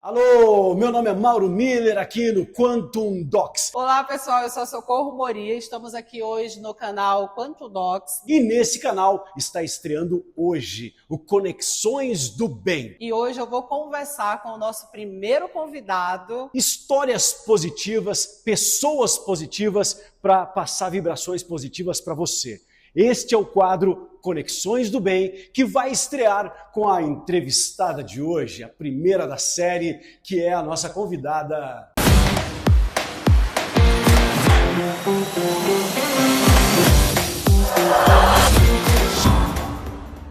Alô, meu nome é Mauro Miller, aqui no Quantum Docs. Olá pessoal, eu sou a Socorro Moria, estamos aqui hoje no canal Quantum Docs. E nesse canal está estreando hoje o Conexões do Bem. E hoje eu vou conversar com o nosso primeiro convidado. Histórias positivas, pessoas positivas para passar vibrações positivas para você. Este é o quadro Conexões do Bem, que vai estrear com a entrevistada de hoje, a primeira da série, que é a nossa convidada.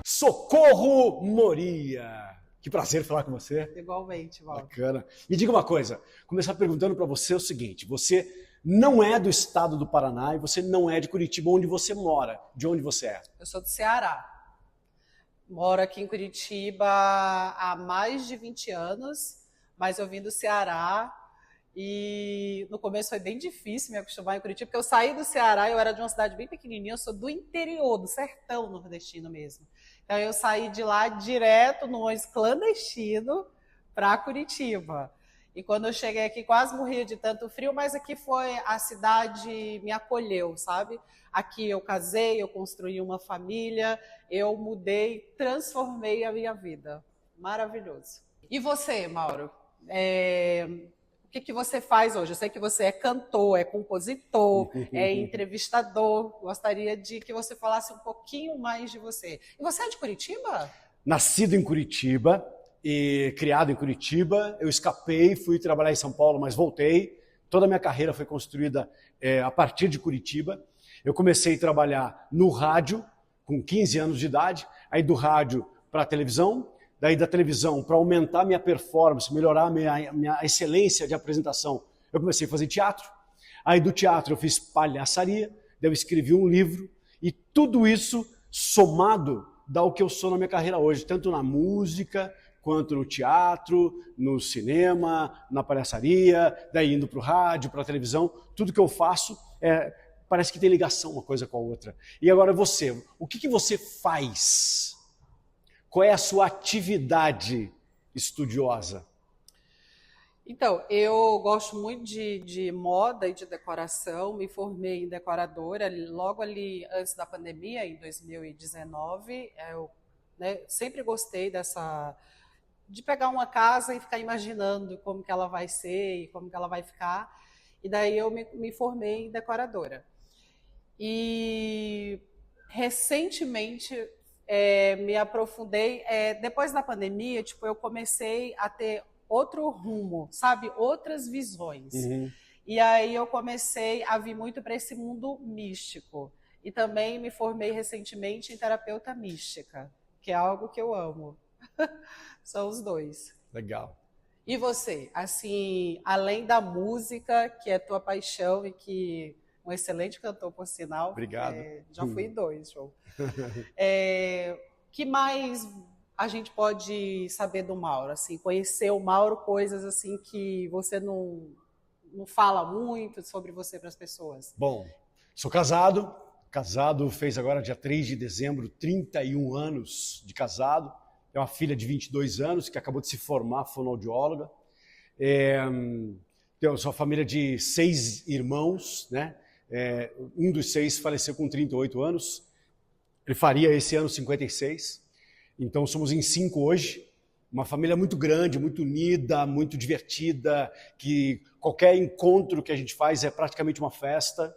Socorro Moria. Que prazer falar com você. Igualmente, Val. Bacana. Me diga uma coisa, começar perguntando para você o seguinte, você não é do estado do Paraná e você não é de Curitiba, onde você mora. De onde você é? Eu sou do Ceará. Moro aqui em Curitiba há mais de 20 anos, mas eu vim do Ceará e no começo foi bem difícil me acostumar em Curitiba, porque eu saí do Ceará, eu era de uma cidade bem pequenininha, eu sou do interior, do sertão nordestino mesmo. Então eu saí de lá direto no ônibus clandestino para Curitiba. E quando eu cheguei aqui, quase morria de tanto frio, mas aqui foi, a cidade me acolheu, sabe? Aqui eu casei, eu construí uma família, eu mudei, transformei a minha vida. Maravilhoso. E você, Mauro? O que você faz hoje? Eu sei que você é cantor, é compositor, é entrevistador. Gostaria de que você falasse um pouquinho mais de você. E você é de Curitiba? Nascido em Curitiba e criado em Curitiba, eu escapei, fui trabalhar em São Paulo, mas voltei. Toda a minha carreira foi construída a partir de Curitiba. Eu comecei a trabalhar no rádio com 15 anos de idade, aí do rádio para a televisão, daí da televisão para aumentar minha performance, melhorar a minha excelência de apresentação. Eu comecei a fazer teatro, aí do teatro eu fiz palhaçaria, daí eu escrevi um livro e tudo isso somado dá o que eu sou na minha carreira hoje, tanto na música, quanto no teatro, no cinema, na palhaçaria, daí indo para o rádio, para a televisão, tudo que eu faço parece que tem ligação uma coisa com a outra. E agora você, o que você faz? Qual é a sua atividade estudiosa? Então, eu gosto muito de moda e de decoração, me formei em decoradora logo ali antes da pandemia, em 2019. Eu sempre gostei de pegar uma casa e ficar imaginando como que ela vai ser e como que ela vai ficar. E daí eu me formei em decoradora. E recentemente me aprofundei, depois da pandemia, eu comecei a ter outro rumo, sabe? Outras visões. Uhum. E aí eu comecei a vir muito para esse mundo místico. E também me formei recentemente em terapeuta mística, que é algo que eu amo. São os dois. Legal. E você, assim, além da música, que é tua paixão e que um excelente cantor, por sinal. Obrigado. Já fui 2, show. Que mais a gente pode saber do Mauro? Assim, conhecer o Mauro, coisas assim que você não fala muito sobre você para as pessoas. Bom, sou casado. Casado fez agora, dia 3 de dezembro, 31 anos de casado. Tem uma filha de 22 anos que acabou de se formar fonoaudióloga. Tenho sua família de 6 irmãos, né? Um dos 6 faleceu com 38 anos. Ele faria esse ano 56. Então somos em 5 hoje. Uma família muito grande, muito unida, muito divertida, que qualquer encontro que a gente faz é praticamente uma festa.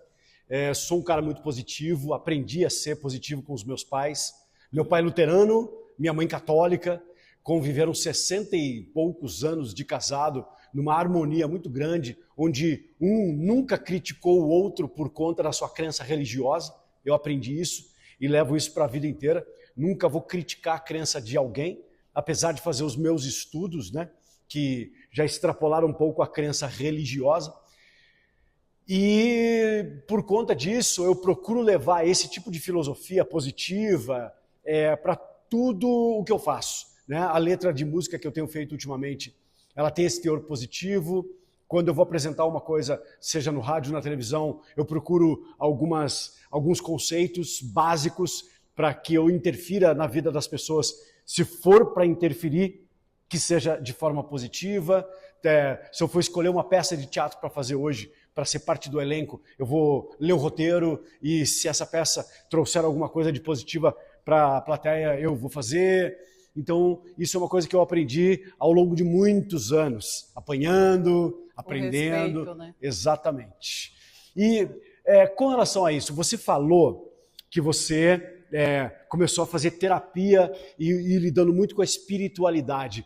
Sou um cara muito positivo, aprendi a ser positivo com os meus pais. Meu pai é luterano, minha mãe católica, conviveram 60 e poucos anos de casado, numa harmonia muito grande, onde um nunca criticou o outro por conta da sua crença religiosa. Eu aprendi isso e levo isso para a vida inteira. Nunca vou criticar a crença de alguém, apesar de fazer os meus estudos, né, que já extrapolaram um pouco a crença religiosa. E por conta disso, eu procuro levar esse tipo de filosofia positiva para tudo o que eu faço, né? A letra de música que eu tenho feito ultimamente, ela tem esse teor positivo. Quando eu vou apresentar uma coisa, seja no rádio, na televisão, eu procuro alguns conceitos básicos para que eu interfira na vida das pessoas. Se for para interferir, que seja de forma positiva. Se eu for escolher uma peça de teatro para fazer hoje, para ser parte do elenco, eu vou ler o roteiro e se essa peça trouxer alguma coisa de positiva para a plateia, eu vou fazer. Então, isso é uma coisa que eu aprendi ao longo de muitos anos, apanhando, aprendendo. Respeito, né? Exatamente. E com relação a isso, você falou que você começou a fazer terapia e lidando muito com a espiritualidade.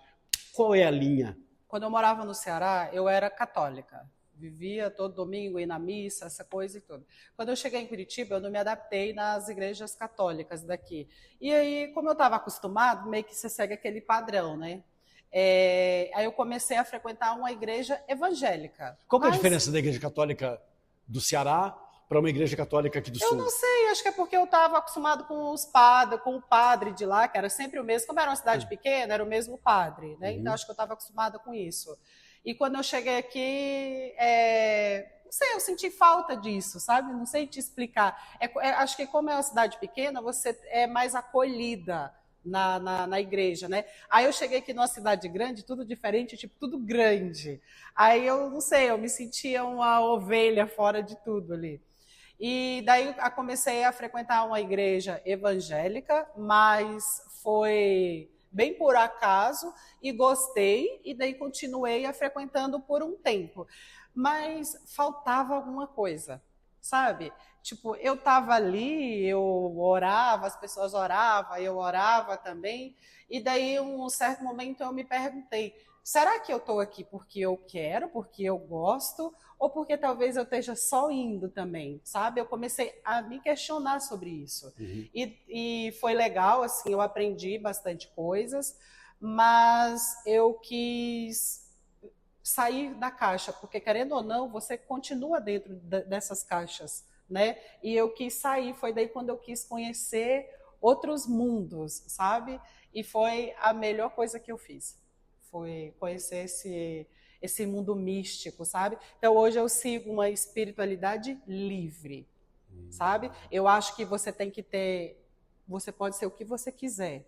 Qual é a linha? Quando eu morava no Ceará, eu era católica. Vivia todo domingo, ir na missa, essa coisa e tudo. Quando eu cheguei em Curitiba, eu não me adaptei nas igrejas católicas daqui. E aí, como eu estava acostumado, meio que você segue aquele padrão, né? Aí eu comecei a frequentar uma igreja evangélica. Qual que é a diferença da igreja católica do Ceará para uma igreja católica aqui do Sul? Eu não sei, acho que é porque eu estava acostumado com com o padre de lá, que era sempre o mesmo. Como era uma cidade pequena, era o mesmo padre, né? Então acho que eu estava acostumada com isso. E quando eu cheguei aqui, não sei, eu senti falta disso, sabe? Não sei te explicar. Acho que como é uma cidade pequena, você é mais acolhida na igreja, né? Aí eu cheguei aqui numa cidade grande, tudo diferente, tipo, tudo grande. Aí eu não sei, eu me sentia uma ovelha fora de tudo ali. E daí eu comecei a frequentar uma igreja evangélica, mas foi bem por acaso e gostei, e daí continuei a frequentando por um tempo. Mas faltava alguma coisa, sabe? Tipo, eu estava ali, eu orava, as pessoas oravam, eu orava também, e daí, um certo momento, eu me perguntei, será que eu estou aqui porque eu quero, porque eu gosto, ou porque talvez eu esteja só indo também, sabe? Eu comecei a me questionar sobre isso. Uhum. E foi legal, assim, eu aprendi bastante coisas, mas eu quis sair da caixa, porque querendo ou não, você continua dentro dessas caixas, né? E eu quis sair, foi daí quando eu quis conhecer outros mundos, sabe? E foi a melhor coisa que eu fiz. Foi conhecer esse mundo místico, sabe? Então hoje eu sigo uma espiritualidade livre, sabe? Eu acho que você tem que ter, você pode ser o que você quiser,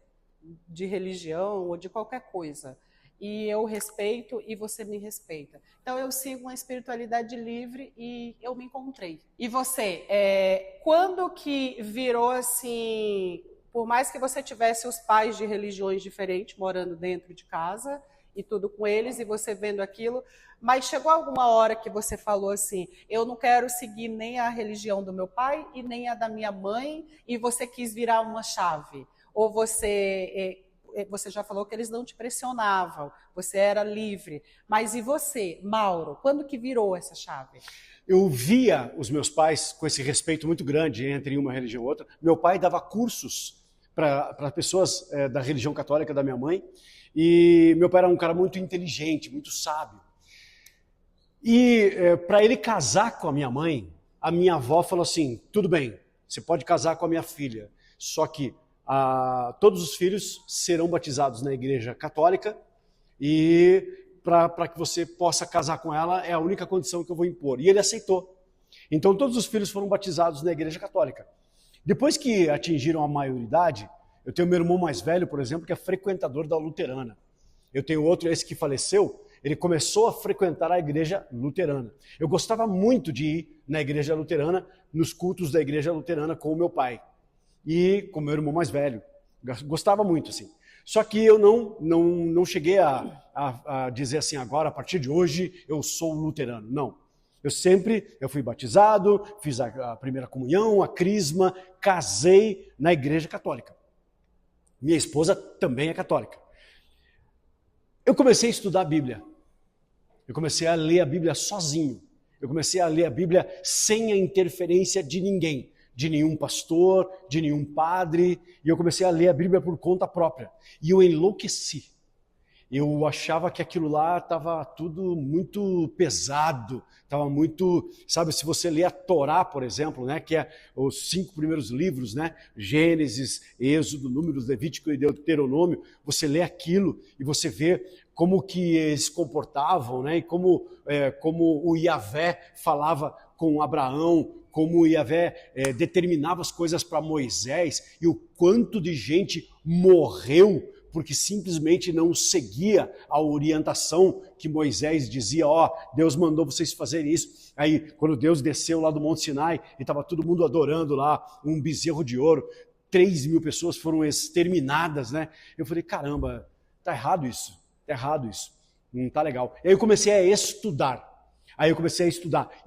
de religião ou de qualquer coisa. E eu respeito e você me respeita. Então eu sigo uma espiritualidade livre e eu me encontrei. E você, quando que virou assim, por mais que você tivesse os pais de religiões diferentes morando dentro de casa e tudo com eles, e você vendo aquilo, mas chegou alguma hora que você falou assim, eu não quero seguir nem a religião do meu pai e nem a da minha mãe, e você quis virar uma chave? Ou você já falou que eles não te pressionavam, você era livre, mas e você, Mauro, quando que virou essa chave? Eu via os meus pais com esse respeito muito grande entre uma religião e outra. Meu pai dava cursos para pessoas da religião católica da minha mãe, e meu pai era um cara muito inteligente, muito sábio. E para ele casar com a minha mãe, a minha avó falou assim, tudo bem, você pode casar com a minha filha, só que todos os filhos serão batizados na igreja católica e para que você possa casar com ela é a única condição que eu vou impor. E ele aceitou. Então todos os filhos foram batizados na igreja católica. Depois que atingiram a maioridade, eu tenho meu irmão mais velho, por exemplo, que é frequentador da luterana. Eu tenho outro, esse que faleceu, ele começou a frequentar a igreja luterana. Eu gostava muito de ir na igreja luterana, nos cultos da igreja luterana com o meu pai. E com meu irmão mais velho. Gostava muito, assim. Só que eu não cheguei a dizer assim, agora, a partir de hoje, eu sou luterano. Não. Eu fui batizado, fiz a primeira comunhão, a crisma, casei na igreja católica. Minha esposa também é católica. Eu comecei a estudar a Bíblia. Eu comecei a ler a Bíblia sozinho. Eu comecei a ler a Bíblia sem a interferência de ninguém. De nenhum pastor, de nenhum padre, e eu comecei a ler a Bíblia por conta própria. E eu enlouqueci. Eu achava que aquilo lá estava tudo muito pesado, estava muito, sabe, se você lê a Torá, por exemplo, né, que é os 5 primeiros livros, né, Gênesis, Êxodo, Números, Levítico e Deuteronômio, você lê aquilo e você vê como que eles se comportavam, né, e como o Yahvé falava com Abraão, como o Yahvé determinava as coisas para Moisés e o quanto de gente morreu porque simplesmente não seguia a orientação que Moisés dizia, Deus mandou vocês fazerem isso. Aí, quando Deus desceu lá do Monte Sinai e estava todo mundo adorando lá um bezerro de ouro, 3.000 pessoas foram exterminadas, né? Eu falei, caramba, tá errado isso, não tá legal. E aí eu comecei a estudar.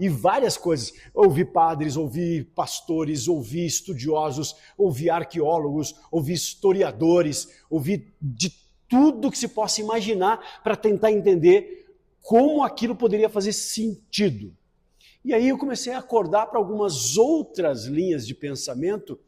E várias coisas. Ouvi padres, ouvi pastores, ouvi estudiosos, ouvi arqueólogos, ouvi historiadores, ouvi de tudo que se possa imaginar para tentar entender como aquilo poderia fazer sentido. E aí eu comecei a acordar para algumas outras linhas de pensamento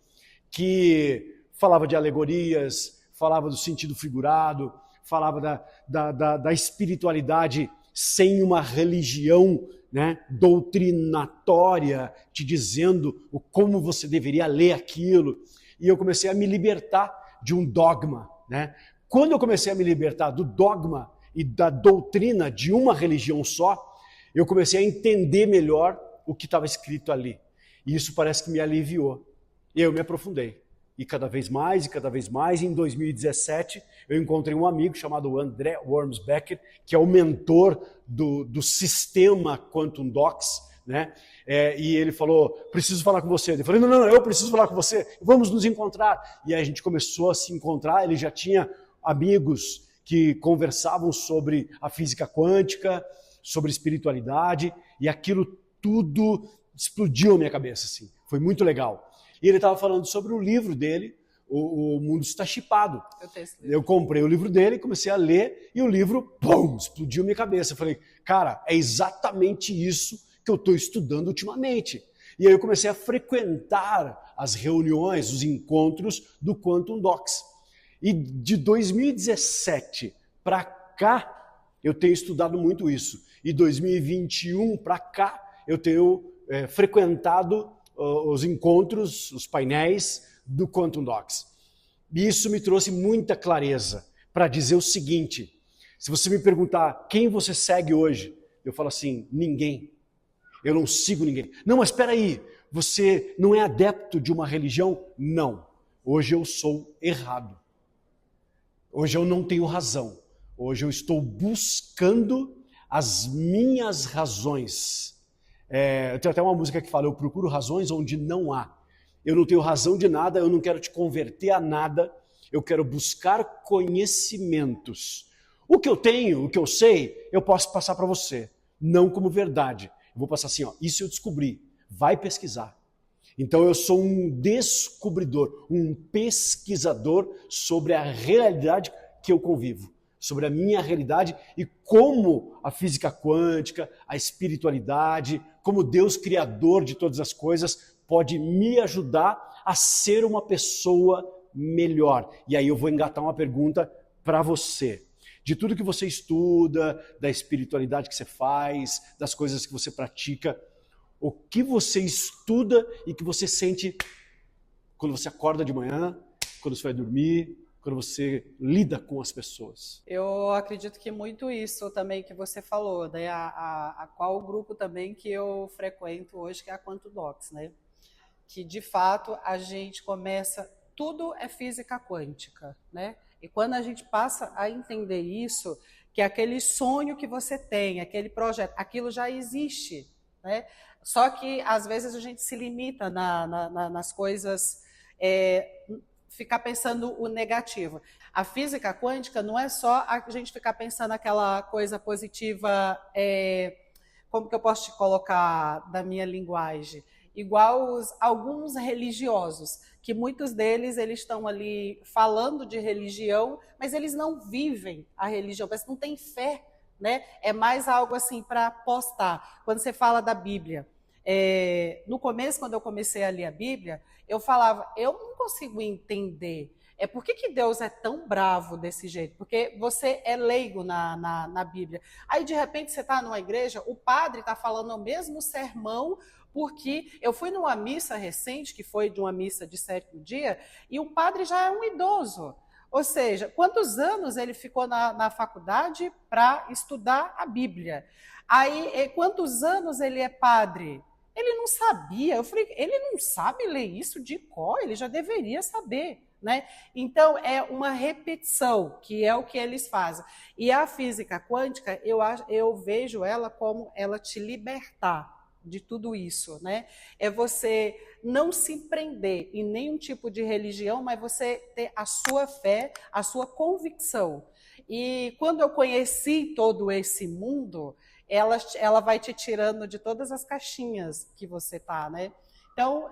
que falava de alegorias, falava do sentido figurado, falava da espiritualidade sem uma religião, né, doutrinatória, te dizendo como você deveria ler aquilo. E eu comecei a me libertar de um dogma. Né? Quando eu comecei a me libertar do dogma e da doutrina de uma religião só, eu comecei a entender melhor o que estava escrito ali. E isso parece que me aliviou. E eu me aprofundei. E cada vez mais, em 2017, eu encontrei um amigo chamado André Wormsbecker, que é o mentor do sistema Quantum Docs, né? E ele falou, preciso falar com você. Eu falei, não, eu preciso falar com você, vamos nos encontrar. E aí a gente começou a se encontrar, ele já tinha amigos que conversavam sobre a física quântica, sobre espiritualidade, e aquilo tudo explodiu na minha cabeça, assim. Foi muito legal. E ele estava falando sobre o livro dele, O Mundo Está Chipado. Eu comprei o livro dele, comecei a ler, e o livro, pum, explodiu minha cabeça. Eu falei, cara, é exatamente isso que eu estou estudando ultimamente. E aí eu comecei a frequentar as reuniões, os encontros do Quantum Docs. E de 2017 para cá, eu tenho estudado muito isso. E 2021 para cá, eu tenho frequentado os encontros, os painéis do Quantum Docs. E isso me trouxe muita clareza para dizer o seguinte, se você me perguntar quem você segue hoje, eu falo assim, ninguém. Eu não sigo ninguém. Não, mas espera aí, você não é adepto de uma religião? Não. Hoje eu sou errado. Hoje eu não tenho razão. Hoje eu estou buscando as minhas razões. Eu tenho até uma música que fala, eu procuro razões onde não há. Eu não tenho razão de nada, eu não quero te converter a nada, eu quero buscar conhecimentos. O que eu tenho, o que eu sei, eu posso passar para você, não como verdade. Eu vou passar assim, isso eu descobri, vai pesquisar. Então eu sou um descobridor, um pesquisador sobre a realidade que eu convivo, sobre a minha realidade e como a física quântica, a espiritualidade, como Deus criador de todas as coisas pode me ajudar a ser uma pessoa melhor. E aí eu vou engatar uma pergunta para você. De tudo que você estuda, da espiritualidade que você faz, das coisas que você pratica, o que você estuda e que você sente quando você acorda de manhã, quando você vai dormir, quando você lida com as pessoas? Eu acredito que muito isso também que você falou, né? Qual o grupo também que eu frequento hoje, que é a Quantum Docs, né? Que de fato a gente começa, tudo é física quântica, né? E quando a gente passa a entender isso, que aquele sonho que você tem, aquele projeto, aquilo já existe, né? Só que às vezes a gente se limita nas coisas, ficar pensando o negativo. A física quântica não é só a gente ficar pensando aquela coisa positiva, como que eu posso te colocar da minha linguagem? Igual alguns religiosos, que muitos deles eles estão ali falando de religião, mas eles não vivem a religião, mas não têm fé, né? É mais algo assim para postar. Quando você fala da Bíblia, no começo, quando eu comecei a ler a Bíblia, eu falava, eu não consigo entender. Por que Deus é tão bravo desse jeito? Porque você é leigo na Bíblia. Aí, de repente, você está numa igreja, o padre está falando o mesmo sermão, porque eu fui numa missa recente, que foi de uma missa de 7º dia, e o padre já é um idoso. Ou seja, quantos anos ele ficou na faculdade para estudar a Bíblia? Aí, quantos anos ele é padre? Ele não sabia. Eu falei, ele não sabe ler isso de cor, ele já deveria saber, né? Então, é uma repetição, que é o que eles fazem. E a física quântica, eu vejo ela como ela te libertar de tudo isso, né? É você não se prender em nenhum tipo de religião, mas você ter a sua fé, a sua convicção. E quando eu conheci todo esse mundo, ela vai te tirando de todas as caixinhas que você tá, né? Então,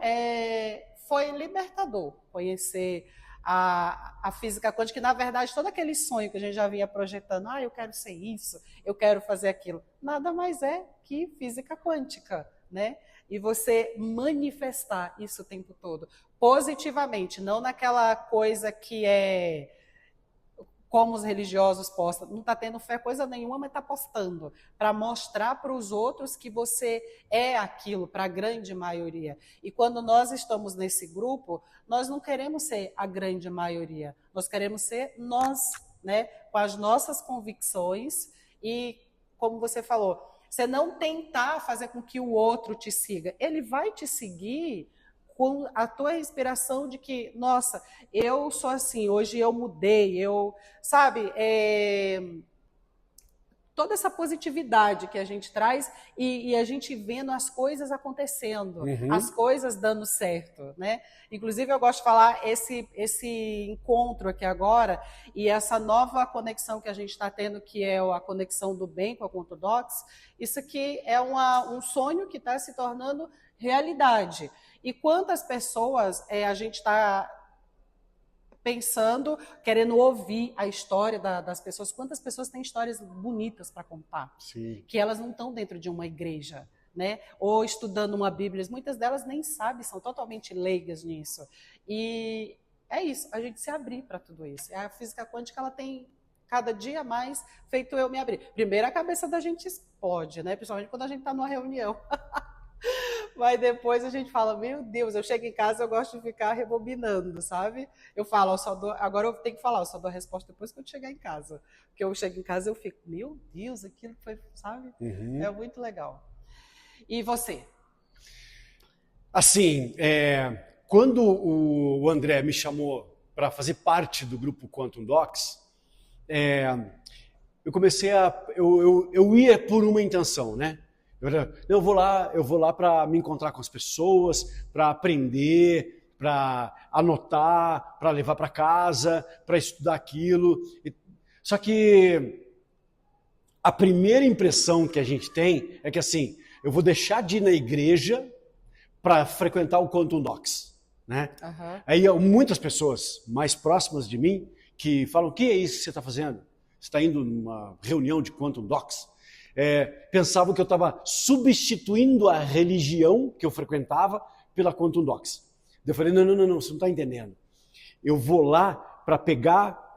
foi libertador conhecer a física quântica, que na verdade todo aquele sonho que a gente já vinha projetando, eu quero ser isso, eu quero fazer aquilo, nada mais é que física quântica, né? E você manifestar isso o tempo todo, positivamente, não naquela coisa que é como os religiosos postam, não está tendo fé coisa nenhuma, mas está postando, para mostrar para os outros que você é aquilo, para a grande maioria. E quando nós estamos nesse grupo, nós não queremos ser a grande maioria, nós queremos ser nós, né, com as nossas convicções e, como você falou, você não tentar fazer com que o outro te siga, ele vai te seguir com a tua inspiração de que, nossa, eu sou assim, hoje eu mudei, sabe, toda essa positividade que a gente traz e a gente vendo as coisas acontecendo, as coisas dando certo, né? Inclusive, eu gosto de falar esse encontro aqui agora e essa nova conexão que a gente está tendo, que é a conexão do bem com a Quantum Dots, isso aqui é um sonho que está se tornando realidade. E quantas pessoas a gente está pensando, querendo ouvir a história das pessoas, quantas pessoas têm histórias bonitas para contar, Sim. que elas não estão dentro de uma igreja, né? Ou estudando uma Bíblia, muitas delas nem sabem, são totalmente leigas nisso. E é isso, a gente se abrir para tudo isso. A física quântica, ela tem cada dia mais feito eu me abrir. Primeiro a cabeça da gente explode, né? Principalmente quando a gente está numa reunião. Mas depois a gente fala, meu Deus, eu chego em casa, eu gosto de ficar rebobinando, sabe? Eu falo, agora eu tenho que falar, eu só dou a resposta depois que eu chegar em casa. Porque eu chego em casa e eu fico, meu Deus, aquilo foi, sabe? É muito legal. E você? Assim, quando o André me chamou para fazer parte do grupo Quantum Docs, eu comecei eu ia por uma intenção, né? Eu vou lá para me encontrar com as pessoas, para aprender, para anotar, para levar para casa, para estudar aquilo. Só que a primeira impressão que a gente tem é que assim, eu vou deixar de ir na igreja para frequentar o Quantum Docs, né? Aí muitas pessoas mais próximas de mim que falam, o que é isso que você está fazendo? Você está indo numa reunião de Quantum Docs? Pensavam que eu estava substituindo a religião que eu frequentava pela Quantum Docs. Eu falei, não, você não está entendendo. Eu vou lá para pegar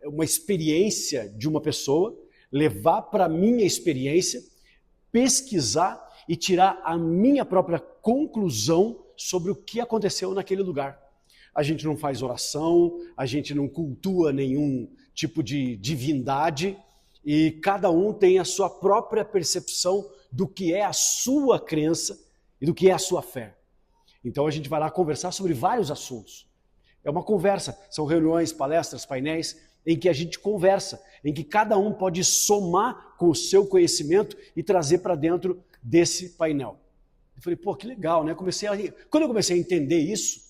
uma experiência de uma pessoa, levar para a minha experiência, pesquisar e tirar a minha própria conclusão sobre o que aconteceu naquele lugar. A gente não faz oração, a gente não cultua nenhum tipo de divindade, e cada um tem a sua própria percepção do que é a sua crença e do que é a sua fé. Então a gente vai lá conversar sobre vários assuntos. É uma conversa, são reuniões, palestras, painéis, em que a gente conversa, em que cada um pode somar com o seu conhecimento e trazer para dentro desse painel. Eu falei, que legal, né? Quando eu comecei a entender isso,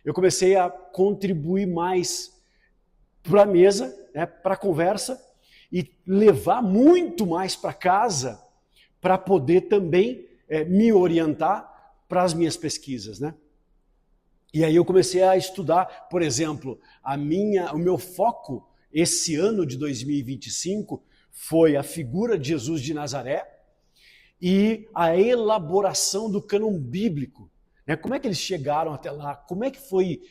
eu comecei a contribuir mais para a mesa, né, para a conversa, e levar muito mais para casa para poder também me orientar para as minhas pesquisas, né? E aí eu comecei a estudar, por exemplo, o meu foco esse ano de 2025 foi a figura de Jesus de Nazaré e a elaboração do cânon bíblico, né? Como é que eles chegaram até lá? Como é que foi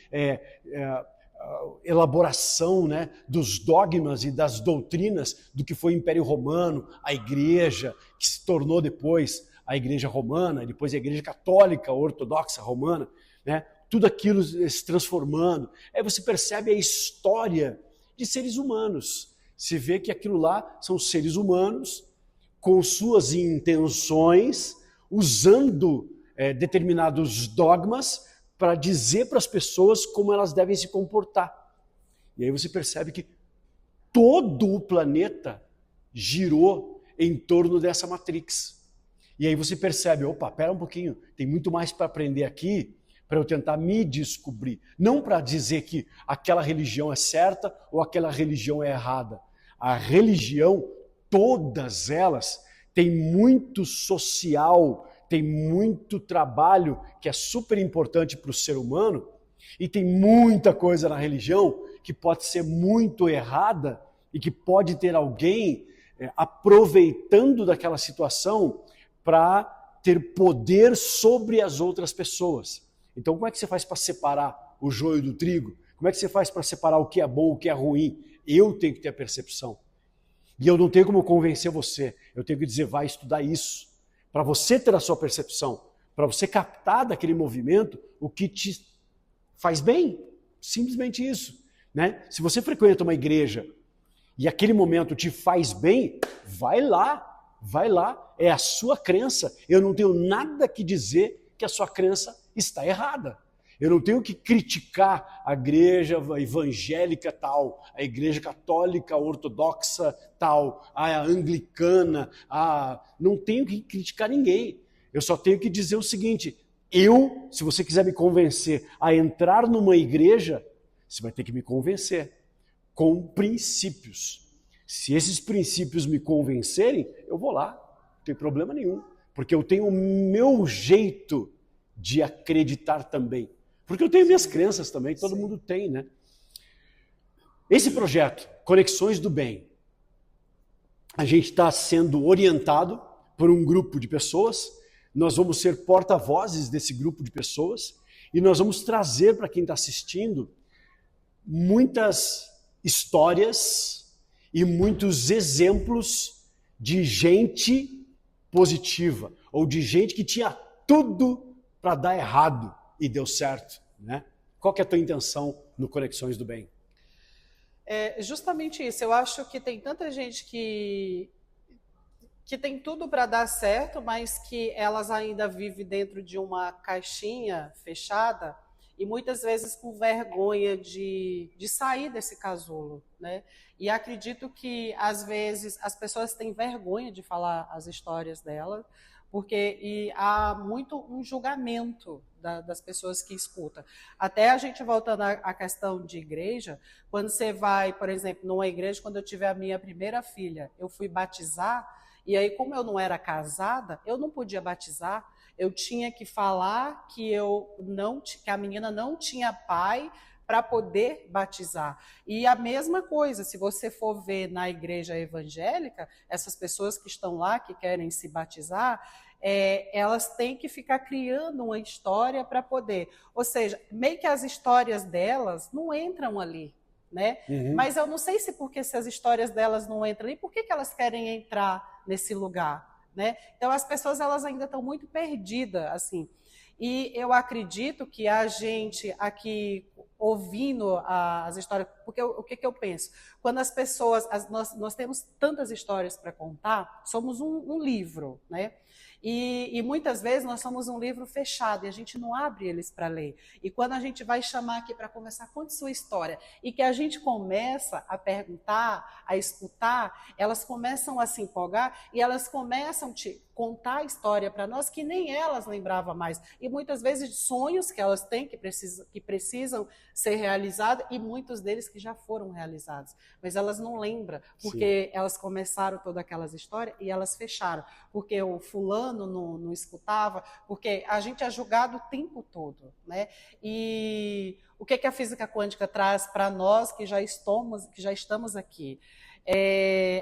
elaboração, né, dos dogmas e das doutrinas do que foi o Império Romano, a Igreja, que se tornou depois a Igreja Romana, depois a Igreja Católica Ortodoxa Romana, né, tudo aquilo se transformando. Aí você percebe a história de seres humanos. Se vê que aquilo lá são seres humanos com suas intenções, usando determinados dogmas para dizer para as pessoas como elas devem se comportar. E aí você percebe que todo o planeta girou em torno dessa matrix. E aí você percebe, opa, pera um pouquinho, tem muito mais para aprender aqui, para eu tentar me descobrir. Não para dizer que aquela religião é certa ou aquela religião é errada. A religião, todas elas, têm muito social, tem muito trabalho que é super importante para o ser humano, e tem muita coisa na religião que pode ser muito errada e que pode ter alguém aproveitando daquela situação para ter poder sobre as outras pessoas. Então, como é que você faz para separar o joio do trigo? Como é que você faz para separar o que é bom, o que é ruim? Eu tenho que ter a percepção. E eu não tenho como convencer você. Eu tenho que dizer, vai estudar isso. Para você ter a sua percepção. Para você captar daquele movimento o que te faz bem. Simplesmente isso. Né? Se você frequenta uma igreja e aquele momento te faz bem, vai lá. Vai lá. É a sua crença. Eu não tenho nada que dizer que a sua crença está errada. Eu não tenho que criticar a igreja evangélica tal, a igreja católica ortodoxa tal, a anglicana, não tenho que criticar ninguém. Eu só tenho que dizer o seguinte, se você quiser me convencer a entrar numa igreja, você vai ter que me convencer com princípios. Se esses princípios me convencerem, eu vou lá, não tem problema nenhum, porque eu tenho o meu jeito de acreditar também. Porque eu tenho minhas crenças também, todo mundo tem, né? Esse projeto, Conexões do Bem, a gente está sendo orientado por um grupo de pessoas, nós vamos ser porta-vozes desse grupo de pessoas e nós vamos trazer para quem está assistindo muitas histórias e muitos exemplos de gente positiva ou de gente que tinha tudo para dar errado e deu certo, né? Qual que é a tua intenção no Conexões do Bem? É justamente isso. Eu acho que tem tanta gente que tem tudo para dar certo, mas que elas ainda vivem dentro de uma caixinha fechada e muitas vezes com vergonha de sair desse casulo, né? E acredito que às vezes as pessoas têm vergonha de falar as histórias delas, porque há muito um julgamento das pessoas que escutam. Até a gente voltando à questão de igreja, quando você vai, por exemplo, numa igreja, quando eu tive a minha primeira filha, eu fui batizar, e aí como eu não era casada, eu não podia batizar, eu tinha que falar que que a menina não tinha pai para poder batizar. E a mesma coisa, se você for ver na igreja evangélica, essas pessoas que estão lá, que querem se batizar, elas têm que ficar criando uma história para poder. Ou seja, meio que as histórias delas não entram ali, né? Uhum. Mas eu não sei se as histórias delas não entram ali, por que elas querem entrar nesse lugar, né? Então as pessoas elas ainda estão muito perdidas, assim. E eu acredito que a gente aqui ouvindo as histórias, porque o que eu penso? Quando as pessoas, nós temos tantas histórias para contar, somos um livro, né? E muitas vezes nós somos um livro fechado e a gente não abre eles para ler. E quando a gente vai chamar aqui para conversar, conte sua história, e que a gente começa a perguntar, a escutar, elas começam a se empolgar e elas começam a contar a história para nós que nem elas lembravam mais. E muitas vezes sonhos que elas têm que precisam ser realizados e muitos deles que já foram realizados. Mas elas não lembram, porque elas começaram todas aquelas histórias e elas fecharam. Porque o fulano não escutava, porque a gente é julgado o tempo todo, né? E o que a física quântica traz para nós que já estamos aqui?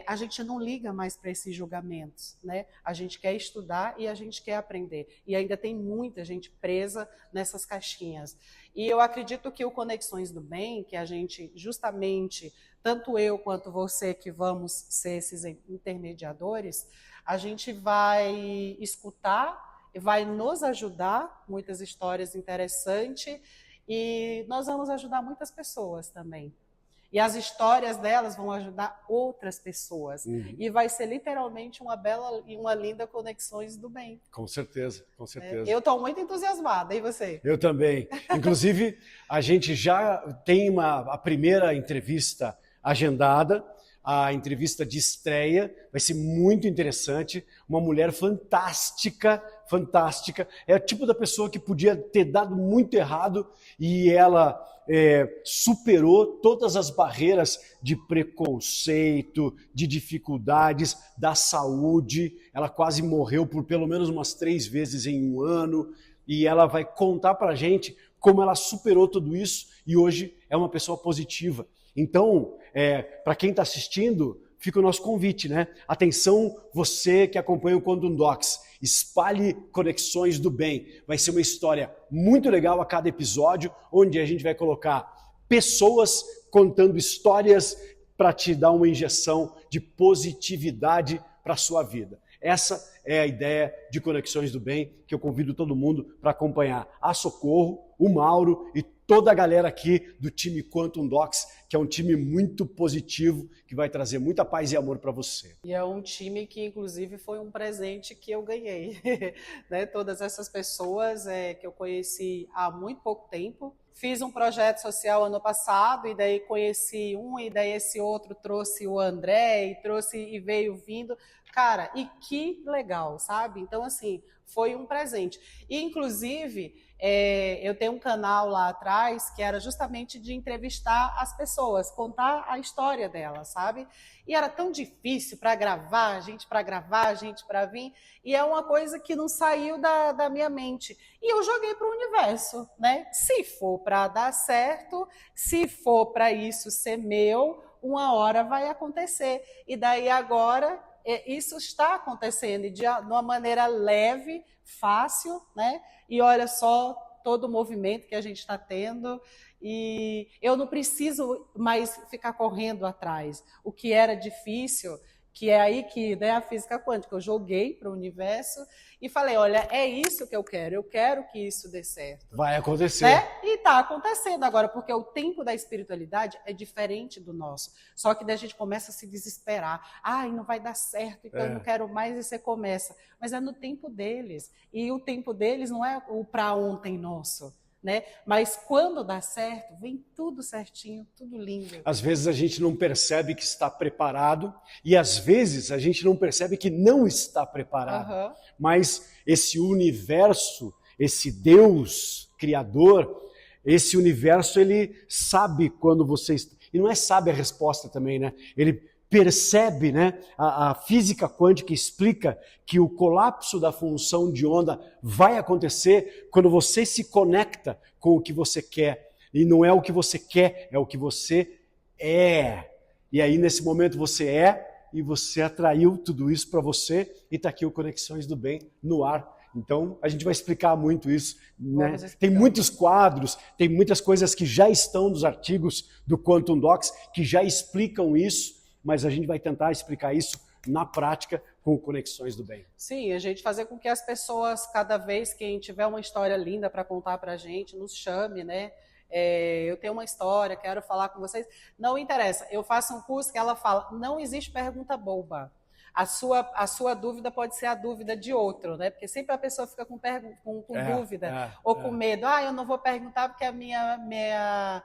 A gente não liga mais para esses julgamentos, né? A gente quer estudar e a gente quer aprender. E ainda tem muita gente presa nessas caixinhas. E eu acredito que o Conexões do Bem, que a gente justamente, tanto eu quanto você que vamos ser esses intermediadores, a gente vai escutar e vai nos ajudar, muitas histórias interessantes, e nós vamos ajudar muitas pessoas também. E as histórias delas vão ajudar outras pessoas. E vai ser literalmente uma bela e uma linda Conexões do Bem. Com certeza, com certeza. Eu estou muito entusiasmada, e você? Eu também. Inclusive, a gente já tem a primeira entrevista agendada, a entrevista de estreia, vai ser muito interessante, uma mulher fantástica, fantástica, é o tipo da pessoa que podia ter dado muito errado e ela superou todas as barreiras de preconceito, de dificuldades, da saúde, ela quase morreu por pelo menos umas 3 vezes em um ano e ela vai contar pra gente como ela superou tudo isso e hoje é uma pessoa positiva. Então, para quem está assistindo, fica o nosso convite, né? Atenção, você que acompanha o Quantum Docs, espalhe Conexões do Bem. Vai ser uma história muito legal a cada episódio, onde a gente vai colocar pessoas contando histórias para te dar uma injeção de positividade para a sua vida. Essa é a ideia de Conexões do Bem, que eu convido todo mundo para acompanhar. A Socorro, o Mauro e toda a galera aqui do time Quantum Docs, que é um time muito positivo, que vai trazer muita paz e amor para você. E é um time que, inclusive, foi um presente que eu ganhei. Né? Todas essas pessoas que eu conheci há muito pouco tempo. Fiz um projeto social ano passado, e daí conheci um, e daí esse outro trouxe o André, e veio vindo. Cara, e que legal, sabe? Então, assim, foi um presente. E, inclusive, eu tenho um canal lá atrás que era justamente de entrevistar as pessoas, contar a história delas, sabe? E era tão difícil para gravar, gente para vir, e é uma coisa que não saiu da minha mente. E eu joguei para o universo, né? Se for para dar certo, se for para isso ser meu, uma hora vai acontecer. E daí agora isso está acontecendo de uma maneira leve, fácil, né? E olha só todo o movimento que a gente está tendo. E eu não preciso mais ficar correndo atrás. O que era difícil, que é aí que, né, a física quântica, eu joguei para o universo e falei, olha, é isso que eu quero que isso dê certo. Vai acontecer. Né? E está acontecendo agora, porque o tempo da espiritualidade é diferente do nosso. Só que daí a gente começa a se desesperar. Ai, não vai dar certo, então eu não quero mais, e você começa. Mas é no tempo deles. E o tempo deles não é o para ontem nosso. Né? Mas quando dá certo, vem tudo certinho, tudo lindo. Às vezes a gente não percebe que está preparado e às vezes a gente não percebe que não está preparado. Mas esse universo, esse Deus criador, esse universo, ele sabe quando você está... E não é sabe a resposta também, né? Ele percebe, né? A física quântica explica que o colapso da função de onda vai acontecer quando você se conecta com o que você quer. E não é o que você quer, é o que você é. E aí, nesse momento, você é e você atraiu tudo isso para você e está aqui o Conexões do Bem no ar. Então, a gente vai explicar muito isso, né? Tem muitos quadros, tem muitas coisas que já estão nos artigos do Quantum Docs que já explicam isso, mas a gente vai tentar explicar isso na prática com Conexões do Bem. Sim, a gente fazer com que as pessoas, cada vez quem tiver uma história linda para contar para a gente, nos chame, né? Eu tenho uma história, quero falar com vocês. Não interessa, eu faço um curso que ela fala, não existe pergunta boba. A sua dúvida pode ser a dúvida de outro, né? Porque sempre a pessoa fica com dúvida ou com medo. Eu não vou perguntar porque a minha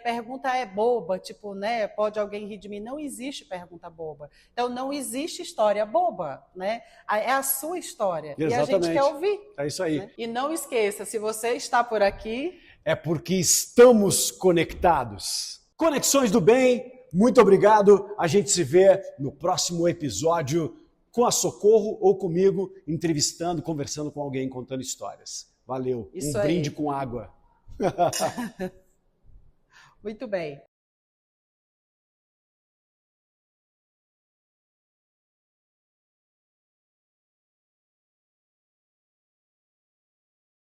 pergunta é boba, tipo, né? Pode alguém rir de mim? Não existe pergunta boba. Então, não existe história boba, né? É a sua história. Exatamente. E a gente quer ouvir. É isso aí. Né? E não esqueça, se você está por aqui... É porque estamos conectados. Conexões do Bem, muito obrigado. A gente se vê no próximo episódio com a Socorro ou comigo, entrevistando, conversando com alguém, contando histórias. Valeu. Isso brinde aí. com água. Muito bem.